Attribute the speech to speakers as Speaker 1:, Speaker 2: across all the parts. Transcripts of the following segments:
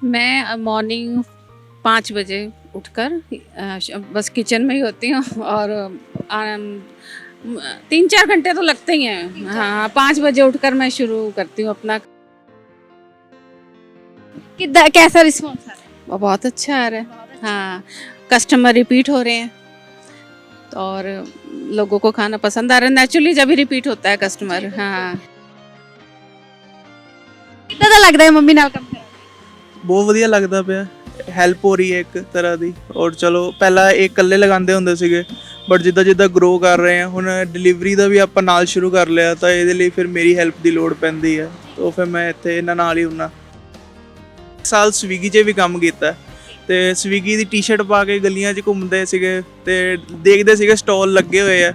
Speaker 1: मैं मॉर्निंग 5 बजे उठकर बस किचन में ही होती हूँ और 3-4 घंटे तो लगते ही हैं। हाँ, 5 बजे उठकर मैं शुरू करती हूँ अपना।
Speaker 2: कैसा रिस्पॉन्स आ रहा है?
Speaker 1: वो बहुत अच्छा आ रहा है। हाँ, कस्टमर रिपीट हो रहे हैं और लोगों को खाना पसंद आ रहा है। नेचुरली जब ही रिपीट होता है कस्टमर। हाँ,
Speaker 2: ਕਿੱਦਾਂ ਦਾ ਲੱਗਦਾ ਹੈ ਮੰਮੀ ਨਾਲ ਕੰਮ ਕਰਨਾ?
Speaker 3: ਬਹੁਤ ਵਧੀਆ ਲੱਗਦਾ ਪਿਆ। ਹੈਲਪ ਹੋ ਰਹੀ ਹੈ ਇੱਕ ਤਰ੍ਹਾਂ ਦੀ। ਔਰ ਚਲੋ ਪਹਿਲਾਂ ਇਹ ਇਕੱਲੇ ਲਗਾਉਂਦੇ ਹੁੰਦੇ ਸੀਗੇ, ਬਟ ਜਿੱਦਾਂ ਜਿੱਦਾਂ ਗਰੋ ਕਰ ਰਹੇ ਆ ਹੁਣ ਡਿਲੀਵਰੀ ਦਾ ਵੀ ਆਪਾਂ ਨਾਲ ਸ਼ੁਰੂ ਕਰ ਲਿਆ, ਤਾਂ ਇਹਦੇ ਲਈ ਫਿਰ ਮੇਰੀ ਹੈਲਪ ਦੀ ਲੋੜ ਪੈਂਦੀ ਹੈ। ਤਾਂ ਫਿਰ ਮੈਂ ਇੱਥੇ ਇਹਨਾਂ ਨਾਲ ਹੀ ਹੁੰਨਾ। ਸਾਲ ਸਵੀਗੀ 'ਚ ਵੀ ਕੰਮ ਕੀਤਾ ਤੇ ਸਵੀਗੀ ਦੀ ਟੀ-ਸ਼ਰਟ ਪਾ ਕੇ ਗਲੀਆਂ 'ਚ ਘੁੰਮਦੇ ਸੀਗੇ ਤੇ ਦੇਖਦੇ ਸੀਗੇ ਸਟਾਲ ਲੱਗੇ ਹੋਏ ਆ।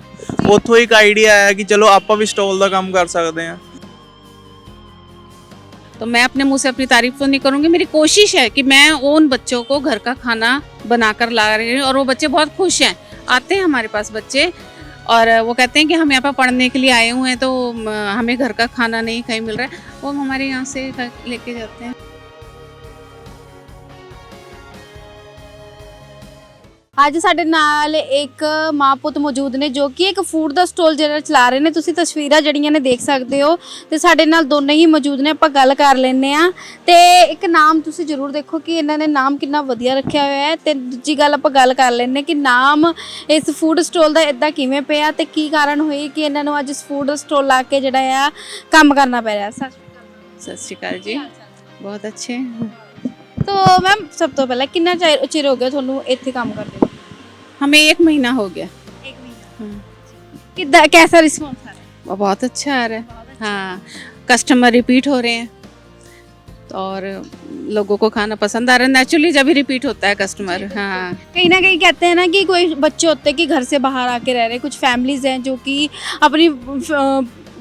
Speaker 3: ਉੱਥੋਂ ਇੱਕ ਆਈਡੀਆ ਆਇਆ ਕਿ ਚਲੋ ਆਪਾਂ ਵੀ ਸਟਾਲ ਦਾ ਕੰਮ ਕਰ ਸਕਦੇ ਹਾਂ।
Speaker 1: तो मैं अपने मुंह से अपनी तारीफ तो नहीं करूँगी। मेरी कोशिश है कि मैं उन बच्चों को घर का खाना बनाकर ला रही हूँ और वो बच्चे बहुत खुश हैं। आते हैं हमारे पास बच्चे और वो कहते हैं कि हम यहाँ पर पढ़ने के लिए आए हुए हैं, तो हमें घर का खाना नहीं कहीं मिल रहा है, वो हम हमारे यहाँ से लेके जाते हैं।
Speaker 2: ਅੱਜ ਸਾਡੇ ਨਾਲ ਇੱਕ ਮਾਂ ਪੁੱਤ ਮੌਜੂਦ ਨੇ ਜੋ ਕਿ ਇੱਕ ਫੂਡ ਦਾ ਸਟਾਲ ਜਿਹੜਾ ਚਲਾ ਰਹੇ ਨੇ। ਤੁਸੀਂ ਤਸਵੀਰਾਂ ਜਿਹੜੀਆਂ ਨੇ ਦੇਖ ਸਕਦੇ ਹੋ ਤੇ ਸਾਡੇ ਨਾਲ ਦੋਨੇ ਹੀ ਮੌਜੂਦ ਨੇ। ਆਪਾਂ ਗੱਲ ਕਰ ਲੈਂਦੇ ਆ ਤੇ ਇੱਕ ਨਾਮ ਤੁਸੀਂ ਜ਼ਰੂਰ ਦੇਖੋ ਕਿ ਇਹਨਾਂ ਨੇ ਨਾਮ ਕਿੰਨਾ ਵਧੀਆ ਰੱਖਿਆ ਹੋਇਆ ਹੈ। ਤੇ ਦੂਜੀ ਗੱਲ ਆਪਾਂ ਗੱਲ ਕਰ ਲੈਂਦੇ ਕਿ ਨਾਮ ਇਸ ਫੂਡ ਸਟਾਲ ਦਾ ਇਦਾਂ ਕਿਵੇਂ ਪਿਆ ਤੇ ਕੀ ਕਾਰਨ ਹੋਈ ਕਿ ਇਹਨਾਂ ਨੂੰ ਅੱਜ ਇਸ ਫੂਡ ਸਟਾਲ ਲਾ ਕੇ ਜਿਹੜਾ ਆ ਕੰਮ ਕਰਨਾ ਪੈ ਰਿਹਾ।
Speaker 1: सत श्री अकाल जी, बहुत अच्छे।
Speaker 2: तो मैम सब तो पहले कितना चिर हो गया ਤੁਹਾਨੂੰ ਇੱਥੇ ਕੰਮ ਕਰਦੇ ਹੋ?
Speaker 1: हमें 1 महीना हो गया।
Speaker 2: 1 महीना। कितना कैसा रिस्पॉन्स आ रहा है?
Speaker 1: वो बहुत अच्छा आ रहा है। हाँ, कस्टमर रिपीट हो रहे हैं और लोगों को खाना पसंद आ रहा है। नेचुरली जब ही रिपीट होता है कस्टमर। हाँ,
Speaker 2: कहीं ना कहीं कहते हैं ना कि कोई बच्चे होते हैं कि घर से बाहर आके रह रहे हैं, कुछ फैमिलीज हैं जो कि अपनी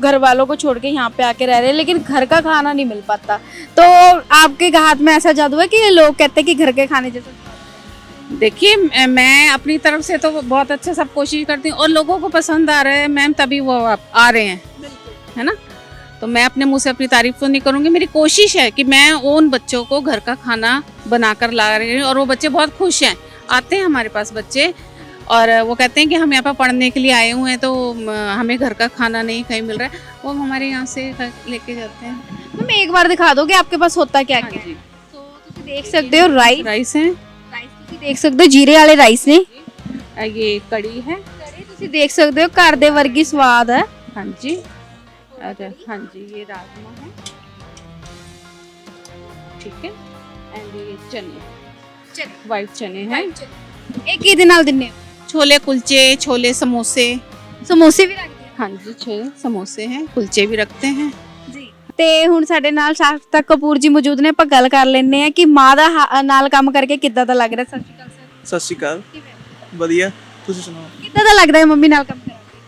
Speaker 2: घर वालों को छोड़ के यहाँ पे आके रह रहे हैं लेकिन घर का खाना नहीं मिल पाता। तो आपके हाथ में ऐसा जादू है कि लोग कहते हैं कि घर के खाने जैसा?
Speaker 1: देखिए, मैं अपनी तरफ से तो बहुत अच्छा सब कोशिश करती हूँ और लोगों को पसंद आ रहा है मैम, तभी वो आ रहे हैं, है ना। तो मैं अपने मुंह से अपनी तारीफ तो नहीं करूँगी। मेरी कोशिश है कि मैं उन बच्चों को घर का खाना बनाकर ला रही हूँ और वो बच्चे बहुत खुश हैं। आते हैं हमारे पास बच्चे और वो कहते हैं कि हम यहाँ पर पढ़ने के लिए आए हुए हैं, तो हमें घर का खाना नहीं कहीं मिल रहा है, वो हम हमारे यहाँ से लेके जाते हैं।
Speaker 2: मैम एक बार दिखा दो कि आपके पास होता क्या क्या है? तो ਤੁਸੀਂ देख सकते हो
Speaker 1: राइस है,
Speaker 2: ਤੁਸੀਂ ਦੇਖ ਸਕਦੇ ਹੋ ਜੀਰੇ ਵਾਲੇ ਰਾਈਸ ਨੇ।
Speaker 1: ये कड़ी है,
Speaker 2: ਕੜੀ ਤੁਸੀਂ ਦੇਖ ਸਕਦੇ ਹੋ ਘਰ ਦੇ ਵਰਗੀ ਸਵਾਦ ਹੈ।
Speaker 1: हाँ जी, और हाँ जी ये राजमा है, ठीक है, एंड ये चने, वाइट चने हैं।
Speaker 2: ਇਹ ਕਿਹਦੇ ਨਾਲ ਦਿੰਨੇ ਹੋ?
Speaker 1: छोले कुलचे, छोले समोसे।
Speaker 2: ਸਮੋਸੇ ਵੀ ਰੱਖਦੇ ਹੋ?
Speaker 1: हाँ जी, छोले समोसे हैं, कुलचे भी रखते हैं।
Speaker 2: ਜੀ। ਤੇ ਹੁਣ ਸਾਡੇ ਨਾਲ ਸਾਕਤਾ ਕਪੂਰ ਜੀ ਮੌਜੂਦ ਨੇ। ਆਪਾਂ ਗੱਲ ਕਰ ਲੈਂਦੇ ਆ ਕਿ ਮਾਂ ਦਾ ਨਾਲ ਕੰਮ ਕਰਕੇ ਕਿੱਦਾਂ ਦਾ ਲੱਗ ਰਿਹਾ? ਸਤਿ ਸ਼੍ਰੀ ਅਕਾਲ ਸਰ।
Speaker 3: ਸਤਿ ਸ਼੍ਰੀ ਅਕਾਲ। ਵਧੀਆ, ਤੁਸੀਂ ਸੁਣਾਓ?
Speaker 2: ਕਿੱਦਾਂ ਦਾ ਲੱਗਦਾ ਹੈ ਮੰਮੀ ਨਾਲ ਕੰਮ ਕਰਕੇ?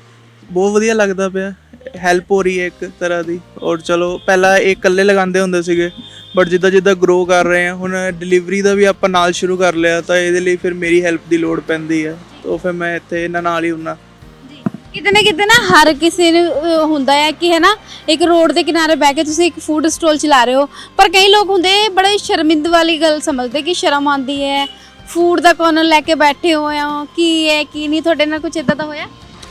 Speaker 3: ਬਹੁਤ ਵਧੀਆ ਲੱਗਦਾ ਪਿਆ। ਹੈਲਪ ਹੋ ਰਹੀ ਹੈ ਇੱਕ ਤਰ੍ਹਾਂ ਦੀ। ਔਰ ਚਲੋ ਪਹਿਲਾਂ ਇਹ ਇਕੱਲੇ ਲਗਾਉਂਦੇ ਹੁੰਦੇ ਸੀਗੇ, ਬਟ ਜਿੱਦਾਂ ਜਿੱਦਾਂ ਗਰੋ ਕਰ ਰਹੇ ਆ ਹੁਣ ਡਿਲੀਵਰੀ ਦਾ ਵੀ ਆਪਾਂ ਨਾਲ ਸ਼ੁਰੂ ਕਰ ਲਿਆ, ਤਾਂ ਇਹਦੇ ਲਈ ਫਿਰ ਮੇਰੀ ਹੈਲਪ ਦੀ ਲੋੜ ਪੈਂਦੀ ਹੈ। ਤਾਂ ਫਿਰ ਮੈਂ ਇੱਥੇ ਇਹਨਾਂ ਨਾਲ ਹੀ ਹੁੰਨਾ।
Speaker 2: ਕਿਤੇ ਨਾ ਕਿਤੇ ਨਾ ਹਰ ਕਿਸੇ ਨੂੰ ਹੁੰਦਾ ਹੈ ਕਿ ਹੈ ਨਾ ਇੱਕ ਰੋਡ ਦੇ ਕਿਨਾਰੇ ਬਹਿ ਕੇ ਤੁਸੀਂ ਇੱਕ ਫੂਡ ਸਟਾਲ ਚਲਾ ਰਹੇ ਹੋ, ਪਰ ਕਈ ਲੋਕ ਹੁੰਦੇ ਬੜੇ ਸ਼ਰਮਿੰਦ ਵਾਲੀ ਗੱਲ ਸਮਝਦੇ ਕਿ ਸ਼ਰਮ ਆਉਂਦੀ ਹੈ, ਫੂਡ ਦਾ ਕੋਰਨਰ ਲੈ ਕੇ ਬੈਠੇ ਹੋਏ ਹੋ, ਕੀ ਹੈ ਕੀ ਨਹੀਂ। ਤੁਹਾਡੇ ਨਾਲ ਕੁਝ ਇਦਾਂ ਦਾ ਹੋਇਆ?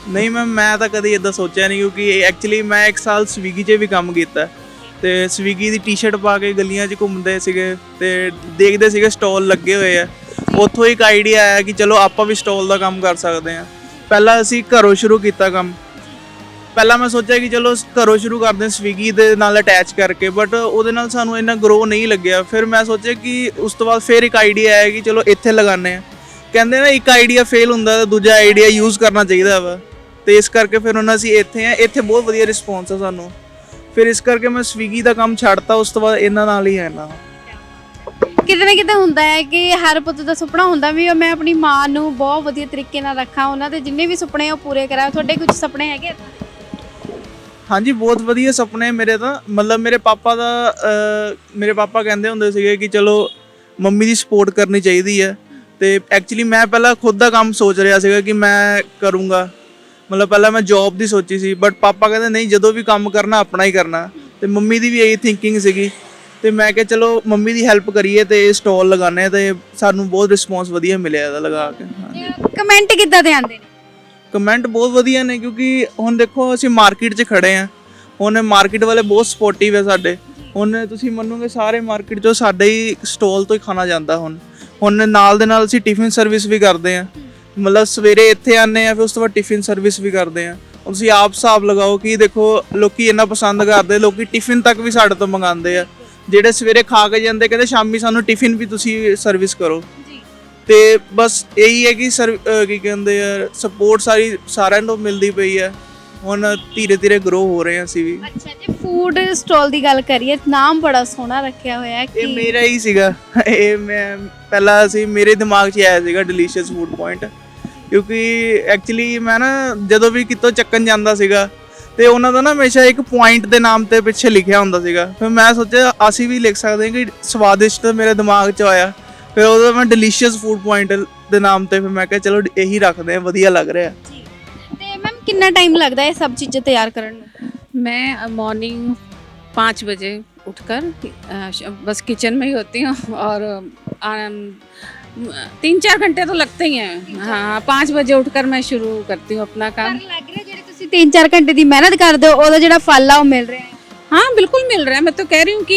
Speaker 3: ਨਹੀਂ ਮੈਮ, ਮੈਂ ਤਾਂ ਕਦੀ ਇਦਾਂ ਸੋਚਿਆ ਨਹੀਂ, ਕਿਉਂਕਿ ਐਕਚੁਅਲੀ ਮੈਂ 1 ਸਾਲ ਸਵੀਗੀ 'ਚ ਵੀ ਕੰਮ ਕੀਤਾ ਤੇ ਸਵੀਗੀ ਦੀ ਟੀ-ਸ਼ਰਟ ਪਾ ਕੇ ਗਲੀਆਂ 'ਚ ਘੁੰਮਦੇ ਸੀਗੇ ਤੇ ਦੇਖਦੇ ਸੀਗੇ ਸਟਾਲ ਲੱਗੇ ਹੋਏ ਆ। ਉੱਥੋਂ ਇੱਕ ਆਈਡੀਆ ਆਇਆ ਕਿ ਚਲੋ ਆਪਾਂ ਵੀ ਸਟਾਲ ਦਾ ਕੰਮ ਕਰ ਸਕਦੇ ਹਾਂ। ਪਹਿਲਾਂ ਅਸੀਂ ਘਰੋਂ ਸ਼ੁਰੂ ਕੀਤਾ ਕੰਮ। ਪਹਿਲਾਂ ਮੈਂ ਸੋਚਿਆ ਕਿ ਚਲੋ ਘਰੋਂ ਸ਼ੁਰੂ ਕਰਦੇ ਸਵੀਗੀ ਦੇ ਨਾਲ ਅਟੈਚ ਕਰਕੇ, ਬਟ ਉਹਦੇ ਨਾਲ ਸਾਨੂੰ ਇੰਨਾ ਗਰੋ ਨਹੀਂ ਲੱਗਿਆ। ਫਿਰ ਮੈਂ ਸੋਚਿਆ ਕਿ ਉਸ ਤੋਂ ਬਾਅਦ ਫਿਰ ਇੱਕ ਆਈਡੀਆ ਆਇਆ ਕਿ ਚਲੋ ਇੱਥੇ ਲਗਾਉਂਦੇ ਹਾਂ। ਕਹਿੰਦੇ ਨਾ ਇੱਕ ਆਈਡੀਆ ਫੇਲ ਹੁੰਦਾ ਤਾਂ ਦੂਜਾ ਆਈਡੀਆ ਯੂਜ਼ ਕਰਨਾ ਚਾਹੀਦਾ ਵਾ, ਤੇ ਇਸ ਕਰਕੇ ਫਿਰ ਹੁਣ ਅਸੀਂ ਇੱਥੇ ਆ। ਇੱਥੇ ਬਹੁਤ ਵਧੀਆ ਰਿਸਪੌਂਸ ਆ ਸਾਨੂੰ, ਫਿਰ ਇਸ ਕਰਕੇ ਮੈਂ ਸਵੀਗੀ ਦਾ ਕੰਮ ਛੱਡਤਾ। ਉਸ ਤੋਂ ਬਾਅਦ ਇਹਨਾਂ ਨਾਲ ਹੀ ਆਣਾ।
Speaker 2: ਕਿਤੇ ਨਾ ਕਿਤੇ ਹੁੰਦਾ ਹੈ ਕਿ ਹਰ ਪੁੱਤ ਦਾ ਸੁਪਨਾ ਹੁੰਦਾ ਵੀ ਮੈਂ ਆਪਣੀ ਮਾਂ ਨੂੰ ਬਹੁਤ ਵਧੀਆ ਤਰੀਕੇ ਨਾਲ ਰੱਖਾਂ, ਉਹਨਾਂ ਦੇ ਜਿੰਨੇ ਵੀ ਸੁਪਨੇ ਉਹ ਪੂਰੇ ਕਰਾਂ। ਤੁਹਾਡੇ ਕੁਝ ਸੁਪਨੇ ਹੈਗੇ?
Speaker 3: ਹਾਂਜੀ, ਬਹੁਤ ਵਧੀਆ ਸੁਪਨੇ ਮੇਰੇ ਤਾਂ। ਮਤਲਬ ਮੇਰੇ ਪਾਪਾ ਕਹਿੰਦੇ ਹੁੰਦੇ ਸੀਗੇ ਕਿ ਚਲੋ ਮੰਮੀ ਦੀ ਸਪੋਰਟ ਕਰਨੀ ਚਾਹੀਦੀ ਹੈ। ਤੇ ਐਕਚੁਅਲੀ ਮੈਂ ਪਹਿਲਾਂ ਖੁਦ ਦਾ ਕੰਮ ਸੋਚ ਰਿਹਾ ਸੀਗਾ ਕਿ ਮੈਂ ਕਰੂੰਗਾ। ਮਤਲਬ ਪਹਿਲਾਂ ਮੈਂ ਜੌਬ ਦੀ ਸੋਚੀ ਸੀ, ਬਟ ਪਾਪਾ ਕਹਿੰਦੇ ਨਹੀਂ, ਜਦੋਂ ਵੀ ਕੰਮ ਕਰਨਾ ਆਪਣਾ ਹੀ ਕਰਨਾ। ਤੇ ਮੰਮੀ ਦੀ ਵੀ ਇਹੀ ਥਿੰਕਿੰਗ ਸੀਗੀ ਤੇ ਮੈਂ ਕਿਹਾ ਚਲੋ ਮੰਮੀ ਦੀ ਹੈਲਪ ਕਰੀਏ ਤੇ ਸਟਾਲ ਲਗਾਉਂਦੇ ਆ ਤੇ ਸਾਨੂੰ ਬਹੁਤ ਰਿਸਪੌਂਸ ਵਧੀਆ ਮਿਲਿਆ ਇਹਦਾ ਲਗਾ ਕੇ।
Speaker 2: ਕਮੈਂਟ ਕਿੱਦਾਂ ਦੇ ਆਉਂਦੇ ਨੇ?
Speaker 3: ਕਮੈਂਟ ਬਹੁਤ ਵਧੀਆ ਨੇ ਕਿਉਂਕਿ ਹੁਣ ਦੇਖੋ ਅਸੀਂ ਮਾਰਕੀਟ 'ਚ ਖੜੇ ਆ, ਹੁਣ ਮਾਰਕੀਟ ਵਾਲੇ ਬਹੁਤ ਸਪੋਰਟਿਵ ਹੈ ਸਾਡੇ। ਹੁਣ ਤੁਸੀਂ ਮੰਨੋਗੇ ਸਾਰੇ ਮਾਰਕੀਟ 'ਚੋਂ ਸਾਡੇ ਹੀ ਸਟਾਲ ਤੋਂ ਹੀ ਖਾਣਾ ਜਾਂਦਾ। ਹੁਣ ਨਾਲ ਦੇ ਨਾਲ ਅਸੀਂ ਟਿਫਿਨ ਸਰਵਿਸ ਵੀ ਕਰਦੇ ਆ, ਮਤਲਬ ਸਵੇਰੇ ਇੱਥੇ ਆਉਂਦੇ ਆ ਫਿਰ ਉਸ ਤੋਂ ਬਾਅਦ ਟਿਫਿਨ ਸਰਵਿਸ ਵੀ ਕਰਦੇ ਆ। ਤੁਸੀਂ ਆਪ ਹਿਸਾਬ ਲਗਾਓ ਕਿ ਦੇਖੋ ਲੋਕੀ ਇੰਨਾ ਪਸੰਦ ਕਰਦੇ, ਲੋਕੀ ਟਿਫਿਨ ਤੱਕ ਵੀ ਸਾਡੇ ਤੋਂ ਮੰਗਾਉਂਦੇ ਆ। ਜਿਹੜੇ ਸਵੇਰੇ ਖਾ ਕੇ ਜਾਂਦੇ ਕਹਿੰਦੇ ਸ਼ਾਮੀ ਸਾਨੂੰ ਟਿਫਿਨ ਵੀ ਤੁਸੀਂ ਸਰਵਿਸ ਕਰੋ। ਤੇ ਬਸ ਇਹੀ ਹੈ ਕਿ ਕੀ ਕਹਿੰਦੇ ਆ ਸਪੋਰਟ ਸਾਰਿਆਂ ਨੂੰ ਮਿਲਦੀ ਪਈ ਹੈ। ਹੁਣ ਧੀਰੇ ਧੀਰੇ ਗਰੋ ਹੋ ਰਹੇ ਹਾਂ ਅਸੀਂ ਵੀ।
Speaker 2: ਅੱਛਾ, ਜੇ ਫੂਡ ਸਟਾਲ ਦੀ ਗੱਲ ਕਰੀਏ, ਨਾਮ ਬੜਾ ਸੋਹਣਾ ਰੱਖਿਆ ਹੋਇਆ ਹੈ
Speaker 3: ਇਹ ਮੇਰਾ ਹੀ ਸੀਗਾ। ਇਹ ਮੈਂ ਪਹਿਲਾਂ ਮੇਰੇ ਦਿਮਾਗ 'ਚ ਆਇਆ ਸੀਗਾ ਡਿਲੀਸ਼ੀਅਸ ਫੂਡ ਪੁਆਇੰਟ, ਕਿਉਂਕਿ ਐਕਚੁਅਲੀ ਮੈਂ ਨਾ ਜਦੋਂ ਵੀ ਕਿਤੋਂ ਚੱਕਣ ਜਾਂਦਾ ਸੀਗਾ ਤੇ ਉਹਨਾਂ ਦਾ ਨਾ ਹਮੇਸ਼ਾ ਇੱਕ ਪੁਆਇੰਟ ਦੇ ਨਾਮ ਤੇ ਪਿੱਛੇ ਲਿਖਿਆ ਹੁੰਦਾ ਸੀਗਾ। ਫਿਰ ਮੈਂ ਸੋਚਿਆ ਅਸੀਂ ਵੀ ਲਿਖ ਸਕਦੇ ਹਾਂ ਕਿ ਸਵਾਦਿਸ਼ਟ ਮੇਰੇ ਦਿਮਾਗ 'ਚ ਆਇਆ। ਫਿਰ ਉਹਦਾ ਮੈਂ ਡਿਲੀਸ਼ੀਅਸ ਫੂਡ ਪੁਆਇੰਟ ਦੇ ਨਾਮ ਤੇ ਫਿਰ ਮੈਂ ਕਿਹਾ ਚਲੋ ਇਹੀ ਰੱਖਦੇ ਹਾਂ, ਵਧੀਆ ਲੱਗ ਰਿਹਾ।
Speaker 2: ਤੇ ਮੈਮ ਕਿੰਨਾ ਟਾਈਮ ਲੱਗਦਾ ਹੈ ਸਭ ਚੀਜ਼ਾਂ ਤਿਆਰ ਕਰਨ ਨੂੰ?
Speaker 1: मैं मॉर्निंग 5 बजे उठकर बस किचन में ही होती हूँ और 3-4 घंटे तो लगते ही हैं। हाँ, 5 बजे उठकर मैं शुरू करती हूँ अपना काम।
Speaker 2: ਪਰ ਲੱਗ ਰਿਹਾ ਜਿਹੜੇ ਤੁਸੀਂ 3-4 ਘੰਟੇ ਦੀ ਮਿਹਨਤ ਕਰਦੇ ਹੋ ਉਹਦਾ ਜਿਹੜਾ ਫਲ ਆ ਉਹ ਮਿਲ ਰਿਹਾ ਹੈ।
Speaker 1: हाँ बिल्कुल मिल रहा है। मैं तो कह रही हूँ कि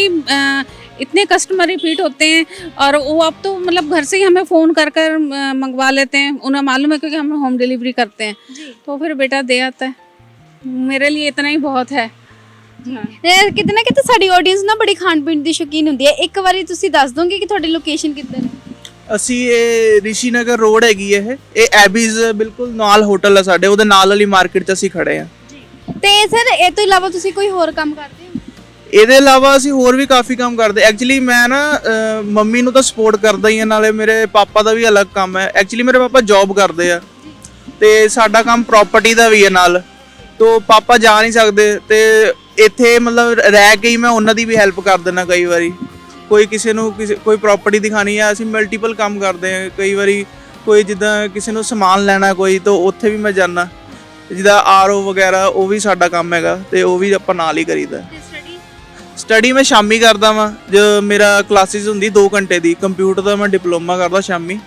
Speaker 1: इतने कस्टमर रिपीट होते हैं और वो अब तो मतलब घर से ही हमें फ़ोन कर कर मंगवा लेते हैं। उन्हें मालूम है क्योंकि हम होम डिलीवरी करते हैं, तो फिर बेटा दे आता है। मेरे लिए इतना ही बहुत है। हाँ।
Speaker 2: ਤੇ ਕਿਤੇ ਨਾ ਕਿਤੇ ਸਾਡੀ ਆਡੀਅנס ਨਾ ਬੜੀ ਖਾਣ ਪੀਣ ਦੀ ਸ਼ੌਕੀਨ ਹੁੰਦੀ ਹੈ। ਇੱਕ ਵਾਰੀ ਤੁਸੀਂ ਦੱਸ ਦੋਗੇ ਕਿ ਤੁਹਾਡੀ ਲੋਕੇਸ਼ਨ ਕਿੱਧਰ ਹੈ?
Speaker 3: ਅਸੀਂ ਇਹ ਰਿਸ਼ੀ ਨਗਰ ਰੋਡ ਹੈਗੀ ਇਹ ਐਬੀਜ਼ ਬਿਲਕੁਲ ਨਾਲ ਹੋਟਲ ਹੈ ਸਾਡੇ, ਉਹਦੇ ਨਾਲ ਵਾਲੀ ਮਾਰਕੀਟ 'ਚ ਅਸੀਂ ਖੜੇ ਆ।
Speaker 2: ਤੇ ਸਰ ਇਹ ਤੋਂ ਇਲਾਵਾ ਤੁਸੀਂ ਕੋਈ ਹੋਰ ਕੰਮ ਕਰਦੇ ਹੋ?
Speaker 3: ਇਹਦੇ ਇਲਾਵਾ ਅਸੀਂ ਹੋਰ ਵੀ ਕਾਫੀ ਕੰਮ ਕਰਦੇ। ਐਕਚੁਅਲੀ ਮੈਂ ਨਾ ਮੰਮੀ ਨੂੰ ਤਾਂ ਸਪੋਰਟ ਕਰਦਾ ਹੀ ਆ, ਨਾਲੇ ਮੇਰੇ ਪਾਪਾ ਦਾ ਵੀ ਅਲੱਗ ਕੰਮ ਹੈ। ਐਕਚੁਅਲੀ ਮੇਰੇ ਪਾਪਾ ਜੌਬ ਕਰਦੇ ਆ ਤੇ ਸਾਡਾ ਕੰਮ ਪ੍ਰਾਪਰਟੀ ਦਾ ਵੀ ਹੈ ਨਾਲ, ਤੋ ਪਾਪਾ ਜਾ ਨਹੀਂ ਸਕਦੇ ਤੇ ਇੱਥੇ ਮਤਲਬ ਰਹਿ ਕੇ ਹੀ ਮੈਂ ਉਹਨਾਂ ਦੀ ਵੀ ਹੈਲਪ ਕਰ ਦਿੰਦਾ। ਕਈ ਵਾਰੀ ਕੋਈ ਕਿਸੇ ਨੂੰ ਕੋਈ ਪ੍ਰਾਪਰਟੀ ਦਿਖਾਣੀ ਆ, ਅਸੀਂ ਮਲਟੀਪਲ ਕੰਮ ਕਰਦੇ ਹਾਂ। ਕਈ ਵਾਰੀ ਕੋਈ ਜਿੱਦਾਂ ਕਿਸੇ ਨੂੰ ਸਮਾਨ ਲੈਣਾ ਕੋਈ, ਤਾਂ ਉੱਥੇ ਵੀ ਮੈਂ ਜਾਂਦਾ। ਜਿੱਦਾਂ ਆਰਓ ਵਗੈਰਾ ਉਹ ਵੀ ਸਾਡਾ ਕੰਮ ਹੈਗਾ ਤੇ ਉਹ ਵੀ ਆਪਾਂ ਨਾਲ ਹੀ ਕਰੀਦਾ। ਸਟੱਡੀ ਮੈਂ ਸ਼ਾਮੀ ਕਰਦਾ ਵਾਂ, ਜੋ ਮੇਰਾ ਕਲਾਸਿਸ ਹੁੰਦੀ 2 ਘੰਟੇ ਦੀ। ਕੰਪਿਊਟਰ ਦਾ ਮੈਂ ਡਿਪਲੋਮਾ ਕਰਦਾ ਸ਼ਾਮੀ,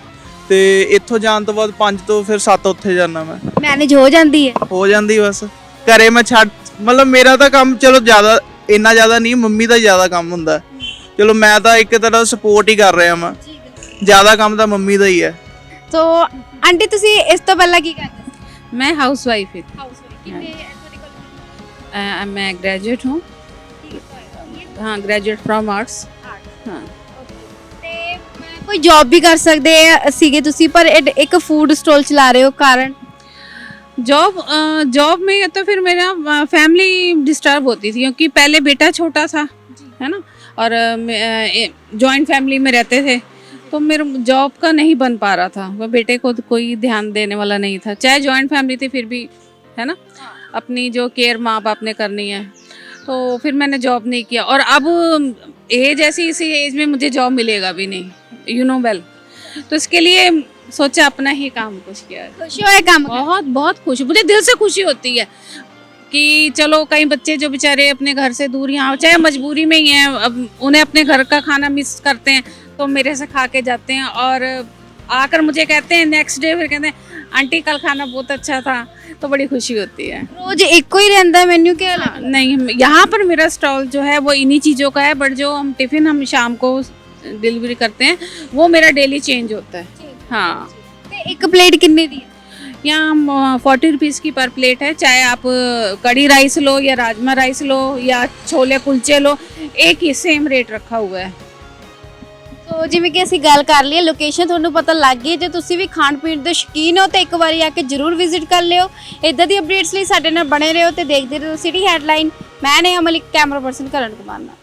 Speaker 3: ਤੇ ਇੱਥੋਂ ਜਾਣ ਤੋਂ ਬਾਅਦ 5 ਤੋਂ ਫਿਰ 7 ਉੱਥੇ ਜਾਂਦਾ। ਮੈਂ
Speaker 2: ਮੈਨੇਜ ਹੋ ਜਾਂਦੀ ਹੈ?
Speaker 3: ਹੋ ਜਾਂਦੀ ਬਸ। ਘਰੇ ਮੈਂ ਮਤਲਬ ਮੇਰਾ ਤਾਂ ਕੰਮ ਚਲੋ ਜ਼ਿਆਦਾ ਇੰਨਾ ਜ਼ਿਆਦਾ ਨਹੀਂ, ਮੰਮੀ ਦਾ ਜ਼ਿਆਦਾ ਕੰਮ ਹੁੰਦਾ। ਚਲੋ ਮੈਂ ਤਾਂ ਇੱਕ ਤਰ੍ਹਾਂ ਸਪੋਰਟ ਹੀ ਕਰ ਰਿਹਾ ਵਾਂ, ਜ਼ਿਆਦਾ ਕੰਮ ਤਾਂ ਮੰਮੀ ਦਾ ਹੀ ਹੈ।
Speaker 2: ਸੋ ਆਂਟੀ ਤੁਸੀਂ ਇਸ ਤੋਂ ਪਹਿਲਾਂ ਕੀ ਕਰਦੇ ਸੀ?
Speaker 1: मैं हाउस वाइफ ही
Speaker 2: ਹਾਊਸਵਾਈਫ। ਕਿੰਨੇ ਤੁਹਾਡੇ ਕੋਲ?
Speaker 1: मैं ग्रेजुएट हूँ। हाँ, ग्रेजुएट फ्रॉम आर्ट्स। हाँ।
Speaker 2: ਤੇ ਕੋਈ ਜੌਬ ਵੀ ਕਰ ਸਕਦੇ ਸੀਗੇ ਤੁਸੀਂ, ਪਰ ਇੱਕ ਫੂਡ ਸਟਾਲ ਚਲਾ ਰਹੇ ਹੋ, ਕਾਰਨ?
Speaker 1: जॉब में तो फिर मेरा फैमिली डिस्टर्ब होती थी क्योंकि पहले बेटा छोटा था, है ना, और जॉइंट फैमिली में रहते थे, तो मेरा जॉब का नहीं बन पा रहा था। वो बेटे को तो कोई ध्यान देने वाला नहीं था, चाहे जॉइंट फैमिली थी फिर भी, है ना, अपनी जो केयर माँ बाप ने करनी है। तो फिर मैंने जॉब नहीं किया और अब एज ऐसी, इसी एज में मुझे जॉब मिलेगा भी नहीं, यू नो वेल। तो इसके लिए सोचा अपना ही काम कुछ किया।
Speaker 2: खुशी होए काम?
Speaker 1: बहुत खुश, मुझे दिल से खुशी होती है कि चलो कई बच्चे जो बेचारे अपने घर से दूर यहाँ, चाहे मजबूरी में ही हैं, अब उन्हें अपने घर का खाना मिस करते हैं तो मेरे से खा के जाते हैं और आकर मुझे कहते हैं नेक्स्ट डे, फिर कहते हैं आंटी कल खाना बहुत अच्छा था, तो बड़ी खुशी होती है।
Speaker 2: रोज एक ही रहता है मेन्यू के?
Speaker 1: नहीं, यहाँ पर मेरा स्टॉल जो है वो इन्हीं चीज़ों का है, बट जो हम टिफ़िन हम शाम को डिलीवरी करते हैं वो मेरा डेली चेंज होता है। हाँ।
Speaker 2: ਤੇ ਇੱਕ ਪਲੇਟ ਕਿੰਨੇ ਦੀ ਹੈ?
Speaker 1: यहाँ 40 रुपीज़ की पर प्लेट है, चाहे आप कड़ी राइस लो या राजमा राइस लो या छोले कुलचे लो, एक ही सेम रेट रखा हुआ है।
Speaker 2: ਸੋ ਜਿਵੇਂ ਕਿ ਅਸੀਂ ਗੱਲ ਕਰ ਲਈ, ਲੋਕੇਸ਼ਨ ਤੁਹਾਨੂੰ ਪਤਾ ਲੱਗ ਗਈ। ਜੇ ਤੁਸੀਂ ਵੀ ਖਾਣ ਪੀਣ ਦੇ ਸ਼ੌਕੀਨ ਹੋ ਤਾਂ ਇੱਕ ਵਾਰੀ ਆ ਕੇ ਜ਼ਰੂਰ ਵਿਜ਼ਿਟ ਕਰ ਲਿਓ। ਇਦਾਂ ਦੀ ਅਪਡੇਟਸ ਲਈ ਸਾਡੇ ਨਾਲ ਬਣੇ ਰਹੋ ਤੇ ਦੇਖਦੇ ਰਹੋ ਸਿਟੀ ਹੈਡਲਾਈਨ। ਮੈਂ ਨੇ ਅਮਲੀ, ਕੈਮਰਾ ਪਰਸਨ ਕਰਨ ਕੁਮਾਰ ਨਾਲ।